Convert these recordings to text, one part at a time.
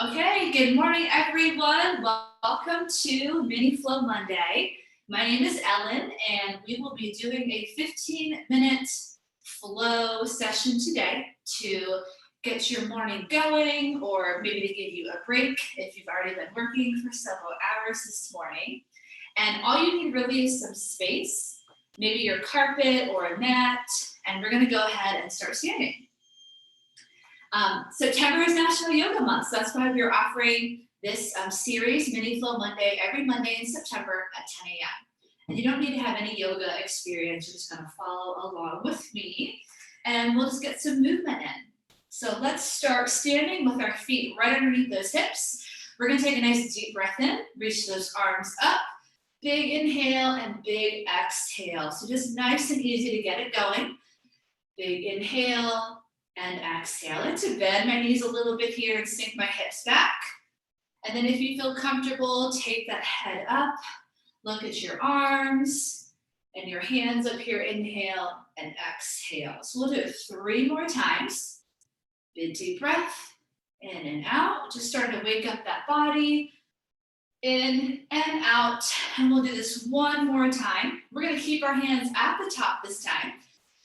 Okay, good morning, everyone. Welcome to Mini Flow Monday. My name is Ellen, and we will be doing a 15-minute flow session today to get your morning going, or maybe to give you a break if you've already been working for several hours this morning. And all you need really is some space, maybe your carpet or a mat, and we're gonna go ahead and start standing. September is National Yoga Month, so that's why we're offering this series, Mini Flow Monday, every Monday in September at 10 a.m. And you don't need to have any yoga experience, you're just gonna follow along with me, and we'll just get some movement in. So let's start standing with our feet right underneath those hips. We're gonna take a nice deep breath in, reach those arms up, big inhale and big exhale. So just nice and easy to get it going. Big inhale, and exhale. And to bend my knees a little bit here and sink my hips back. And then if you feel comfortable, take that head up, look at your arms and your hands up here, inhale and exhale. So we'll do it 3 more times. Big deep breath, in and out, just starting to wake up that body, in and out. And we'll do this 1 more time. We're gonna keep our hands at the top this time.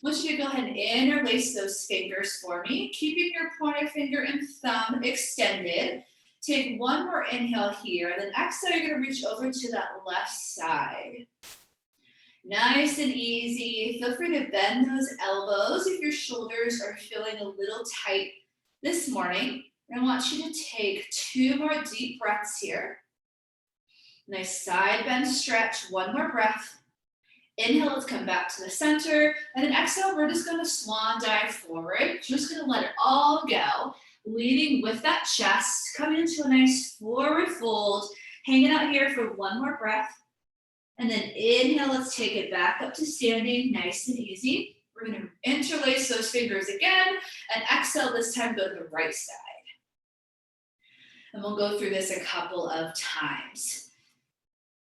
I want you to go ahead and interlace those fingers for me, keeping your pointer finger and thumb extended. Take 1 more inhale here, and then exhale, you're gonna reach over to that left side. Nice and easy. Feel free to bend those elbows if your shoulders are feeling a little tight this morning. And I want you to take 2 more deep breaths here. Nice side bend stretch, 1 more breath. Inhale, let's come back to the center. And then exhale, we're just gonna swan dive forward. Just gonna let it all go. Leading with that chest, coming into a nice forward fold. Hanging out here for 1 more breath. And then inhale, let's take it back up to standing, nice and easy. We're gonna interlace those fingers again. And exhale, this time go to the right side. And we'll go through this a couple of times.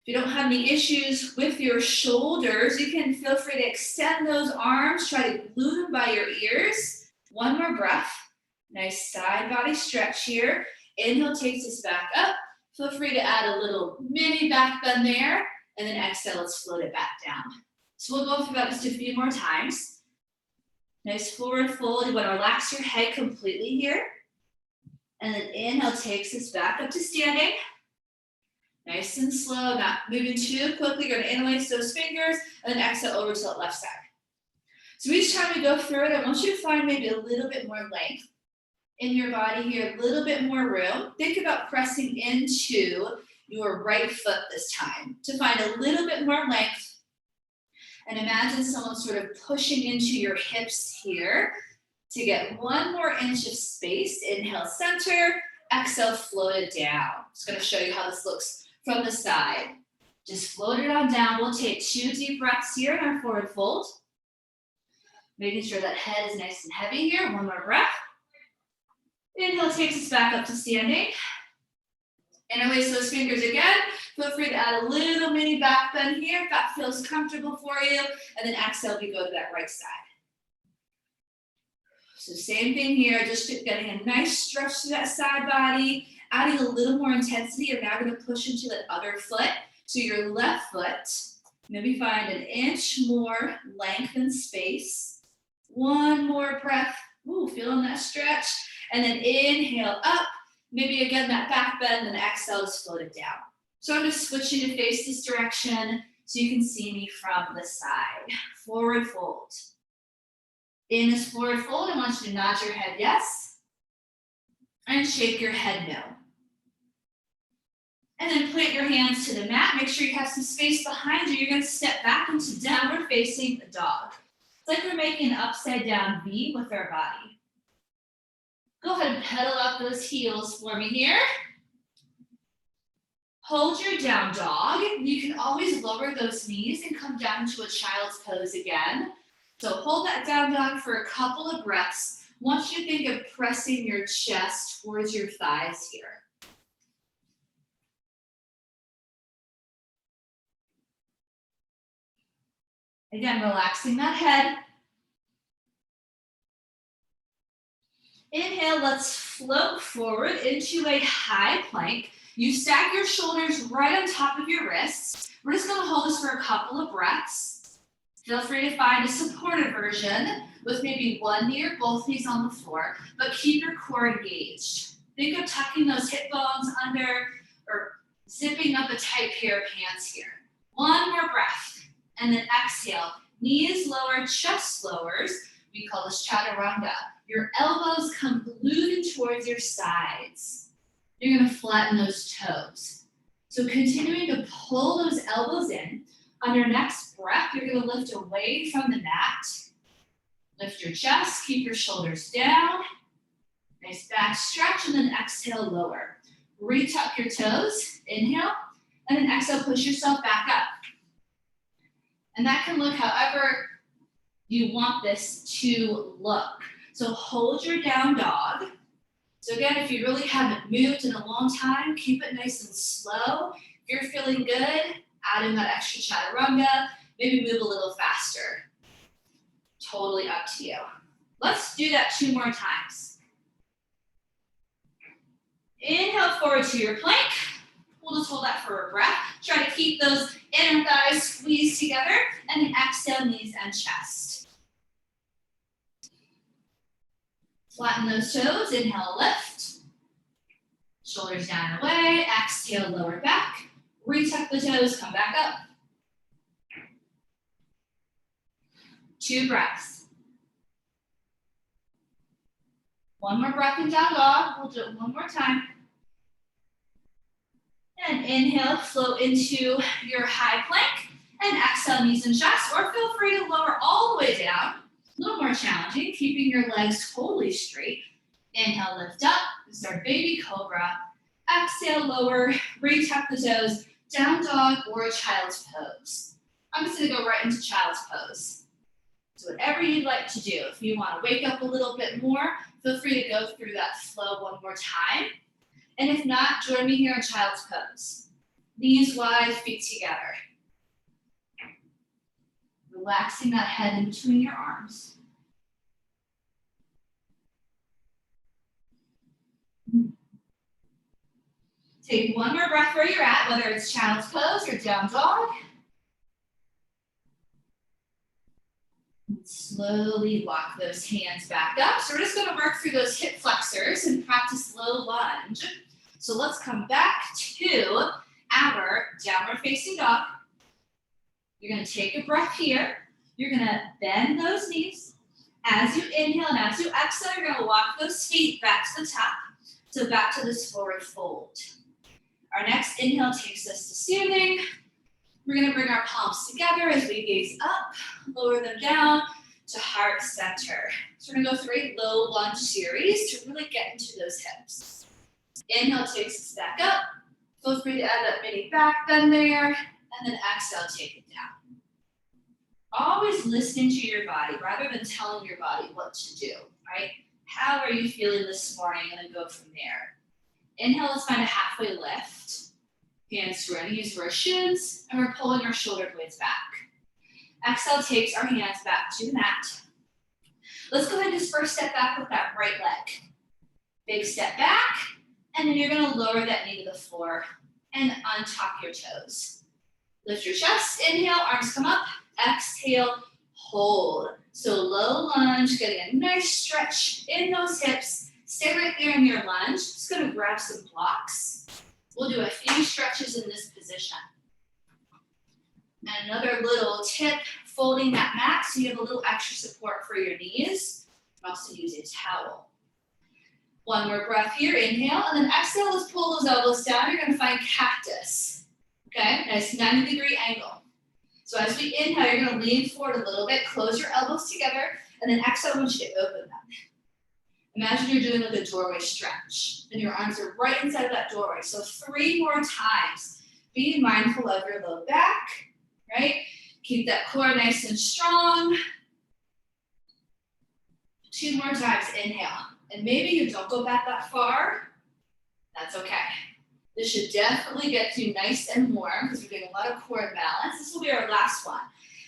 If you don't have any issues with your shoulders, you can feel free to extend those arms, try to glue them by your ears. 1 more breath. Nice side body stretch here. Inhale takes us back up. Feel free to add a little mini back bend there, and then exhale, let's float it back down. So we'll go through that just a few more times. Nice forward fold. You want to relax your head completely here. And then inhale takes us back up to standing. Nice and slow, not moving too quickly. You're gonna interlace those fingers and then exhale over to the left side. So each time we go through it, I want you to find maybe a little bit more length in your body here, a little bit more room. Think about pressing into your right foot this time to find a little bit more length. And imagine someone sort of pushing into your hips here to get 1 more inch of space. Inhale, center, exhale, float it down. Just gonna show you how this looks from the side. Just float it on down. We'll take 2 deep breaths here in our forward fold. Making sure that head is nice and heavy here. 1 more breath. Inhale takes us back up to standing. Interlace those fingers again. Feel free to add a little mini back bend here if that feels comfortable for you. And then exhale, we go to that right side. So same thing here, just getting a nice stretch to that side body, adding a little more intensity. You're now gonna push into the other foot. So your left foot, maybe find an inch more length and space. 1 more breath. Ooh, feeling that stretch. And then inhale up. Maybe again, that back bend, and exhale, just float it down. So I'm just switching to face this direction so you can see me from the side. Forward fold. In this forward fold, I want you to nod your head yes, and shake your head no. And then plant your hands to the mat. Make sure you have some space behind you. You're gonna step back into downward facing dog. It's like we're making an upside down V with our body. Go ahead and pedal out those heels for me here. Hold your down dog. You can always lower those knees and come down to a child's pose again. So hold that down dog for a couple of breaths. I want you to think of pressing your chest towards your thighs here. Again, relaxing that head. Inhale, let's float forward into a high plank. You stack your shoulders right on top of your wrists. We're just gonna hold this for a couple of breaths. Feel free to find a supported version with maybe one knee or both knees on the floor, but keep your core engaged. Think of tucking those hip bones under or zipping up a tight pair of pants here. One more breath, and then exhale. Knees lower, chest lowers. We call this chaturanga. Your elbows come glued in towards your sides. You're gonna flatten those toes. So continuing to pull those elbows in. On your next breath, you're gonna lift away from the mat. Lift your chest, keep your shoulders down. Nice back stretch, and then exhale, lower. Retuck your toes, inhale, and then exhale, push yourself back up. And that can look however you want this to look. So hold your down dog. So again, if you really haven't moved in a long time, keep it nice and slow. If you're feeling good, add in that extra chaturanga, maybe move a little faster. Totally up to you. Let's do that 2 more times. Inhale forward to your plank. We'll just hold that for a breath. Try to keep those inner thighs squeezed together, and then exhale, knees and chest. Flatten those toes, inhale, lift. Shoulders down and away, exhale, lower back. Retuck the toes, come back up. 2 breaths. One more breath in down dog. We'll do it one more time. And inhale, float into your high plank. And exhale, knees and chest. Or feel free to lower all the way down. A little more challenging, keeping your legs totally straight. Inhale, lift up. This is our baby cobra. Exhale, lower. Retuck the toes. Down dog or child's pose. I'm just gonna go right into child's pose. So whatever you'd like to do. If you wanna wake up a little bit more, feel free to go through that flow one more time. And if not, join me here in child's pose. Knees wide, feet together. Relaxing that head in between your arms. Take one more breath where you're at, whether it's child's pose or down dog. Slowly walk those hands back up. So we're just gonna work through those hip flexors and practice low lunge. So let's come back to our downward facing dog. You're gonna take a breath here. You're gonna bend those knees. As you inhale and as you exhale, you're gonna walk those feet back to the top. So back to this forward fold. Our next inhale takes us to standing. We're gonna bring our palms together as we gaze up, lower them down to heart center. So we're gonna go through a low lunge series to really get into those hips. Inhale takes us back up. Feel free to add that mini back bend there, and then exhale, take it down. Always listening to your body rather than telling your body what to do, right? How are you feeling this morning? And then go from there. Inhale, let's find a halfway lift. Hands to our knees to our shins, and we're pulling our shoulder blades back. Exhale takes our hands back to the mat. Let's go ahead and just first step back with that right leg. Big step back, and then you're gonna lower that knee to the floor and untuck your toes. Lift your chest, inhale, arms come up, exhale, hold. So low lunge, getting a nice stretch in those hips. Stay right there in your lunge. Just gonna grab some blocks. We'll do a few stretches in this position. And another little tip, folding that mat so you have a little extra support for your knees. You can also use a towel. One more breath here, inhale, and then exhale, let's pull those elbows down. You're gonna find cactus. Okay, nice 90-degree angle. So as we inhale, you're gonna lean forward a little bit, close your elbows together, and then exhale, I want you to open them. Imagine you're doing like a doorway stretch, and your arms are right inside of that doorway. So 3 more times. Be mindful of your low back, right? Keep that core nice and strong. 2 more times, inhale. And maybe you don't go back that far. That's okay. This should definitely get you nice and warm because we're doing a lot of core imbalance. This will be our last one.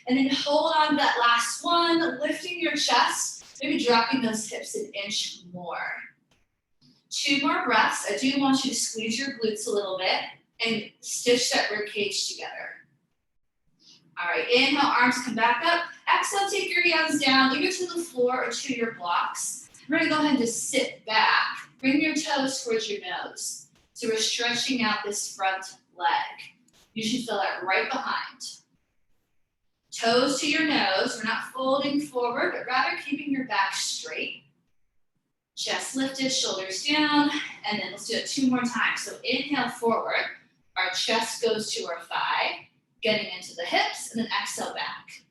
And then hold on to that last one, lifting your chest Maybe dropping those hips an inch more. 2 more breaths. I do want you to squeeze your glutes a little bit and stitch that rib cage together. All right, inhale, arms come back up. Exhale, take your hands down, either to the floor or to your blocks. We're gonna go ahead and just sit back. Bring your toes towards your nose. So we're stretching out this front leg. You should feel that right behind. Toes to your nose. We're not folding forward, but rather keeping your back straight. Chest lifted, shoulders down, and then let's do it 2 more times. So inhale forward, our chest goes to our thigh, getting into the hips, and then exhale back.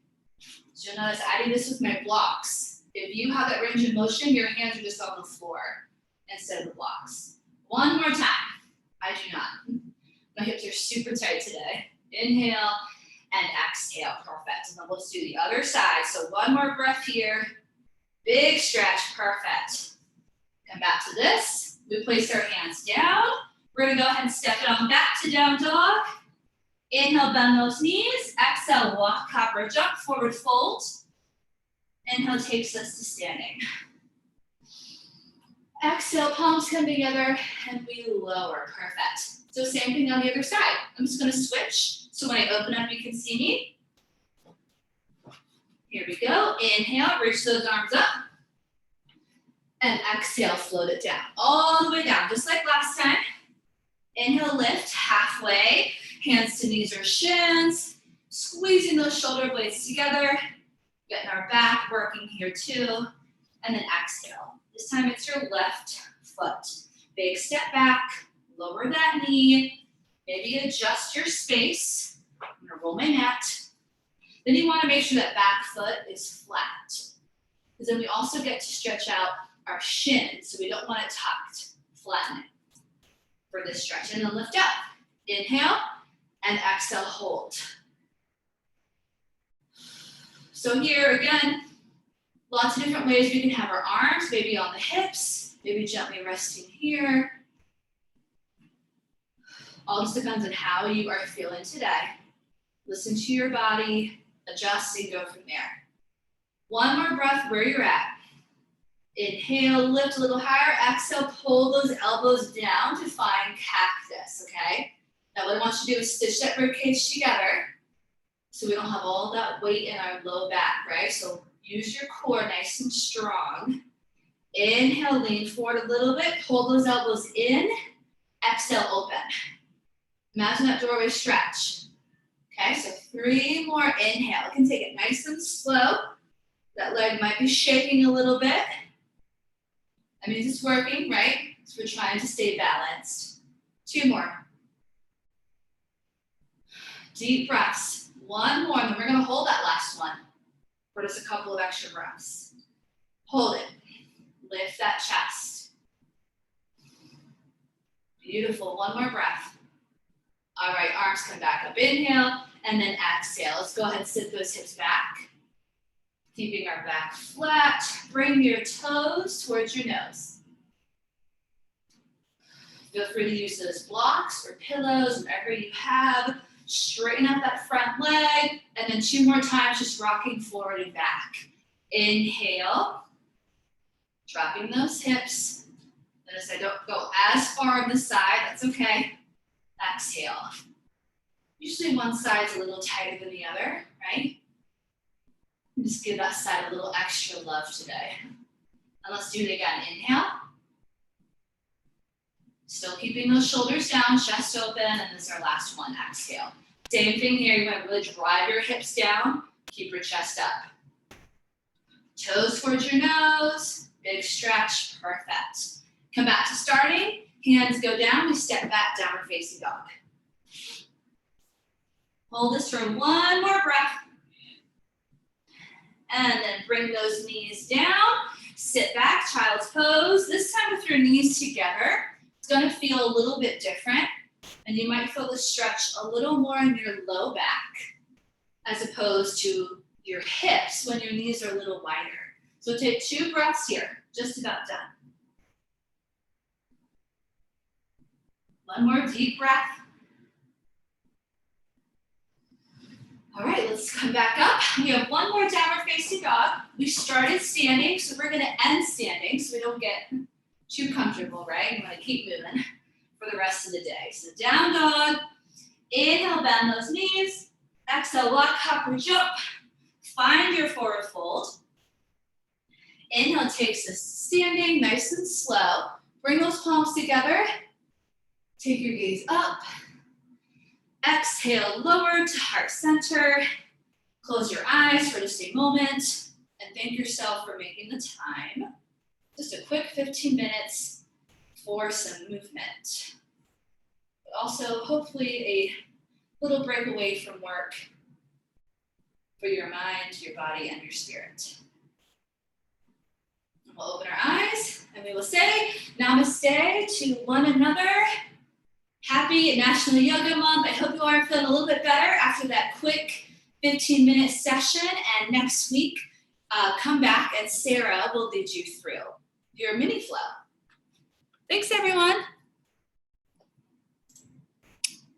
So you'll notice adding this with my blocks. If you have that range of motion, your hands are just on the floor instead of the blocks. 1 more time. I do not. My hips are super tight today. Inhale and exhale, perfect. And then let's do the other side. So 1 more breath here. Big stretch, perfect. Come back to this. We place our hands down. We're gonna go ahead and step it on back to down dog. Inhale, bend those knees. Exhale, walk, cobra jump, forward fold. Inhale takes us to standing. Exhale, palms come together and we lower, perfect. So same thing on the other side. I'm just gonna switch. So when I open up, you can see me. Here we go. Inhale, reach those arms up. And exhale, float it down. All the way down, just like last time. Inhale, lift halfway. Hands to knees or shins. Squeezing those shoulder blades together. Getting our back working here too. And then exhale. This time it's your left foot. Big step back. Lower that knee. Maybe adjust your space. I'm gonna roll my mat. Then you wanna make sure that back foot is flat. Because then we also get to stretch out our shins, so we don't want it tucked. Flatten it for this stretch. And then lift up. Inhale and exhale, hold. So here again, lots of different ways we can have our arms, maybe on the hips, maybe gently resting here. All just depends on how you are feeling today. Listen to your body, adjust and go from there. 1 more breath where you're at. Inhale, lift a little higher. Exhale, pull those elbows down to find cactus, okay? Now what I want you to do is stitch that rib cage together so we don't have all that weight in our low back, right? So use your core nice and strong. Inhale, lean forward a little bit, pull those elbows in. Exhale, open. Imagine that doorway stretch. Okay, so 3 more. Inhale. You can take it nice and slow. That leg might be shaking a little bit. That means it's working, right? So we're trying to stay balanced. 2 more. Deep breaths. 1 more, and then we're gonna hold that last one for just a couple of extra breaths. Hold it. Lift that chest. Beautiful. 1 more breath. All right, arms come back up. Inhale, and then exhale. Let's go ahead and sit those hips back. Keeping our back flat. Bring your toes towards your nose. Feel free to use those blocks or pillows, whatever you have. Straighten out that front leg, and then 2 more times, just rocking forward and back. Inhale, dropping those hips. Notice I don't go as far on the side, that's okay. Exhale. Usually one side's a little tighter than the other, right? Just give that side a little extra love today. And let's do it again. Inhale. Still keeping those shoulders down, chest open, and this is our last one. Exhale. Same thing here. You want to really drive your hips down. Keep your chest up. Toes towards your nose. Big stretch. Perfect. Come back to starting. Hands go down. We step back, downward facing dog. Hold this for 1 more breath. And then bring those knees down. Sit back, child's pose. This time with your knees together. It's going to feel a little bit different. And you might feel the stretch a little more in your low back as opposed to your hips when your knees are a little wider. So take 2 breaths here. Just about done. 1 more deep breath. All right, let's come back up. We have one more downward facing dog. We started standing, so we're gonna end standing so we don't get too comfortable, right? We wanna keep moving for the rest of the day. So down dog, inhale, bend those knees. Exhale, walk, hop, or jump. Find your forward fold. Inhale takes us standing, nice and slow. Bring those palms together. Take your gaze up. Exhale, lower to heart center. Close your eyes for just a moment and thank yourself for making the time. Just a quick 15 minutes for some movement. But also, hopefully, a little break away from work for your mind, your body, and your spirit. And we'll open our eyes and we will say namaste to one another. Happy National Yoga Month. I hope you are feeling a little bit better after that quick 15-minute session. And next week, come back and Sarah will lead you through your mini flow. Thanks, everyone.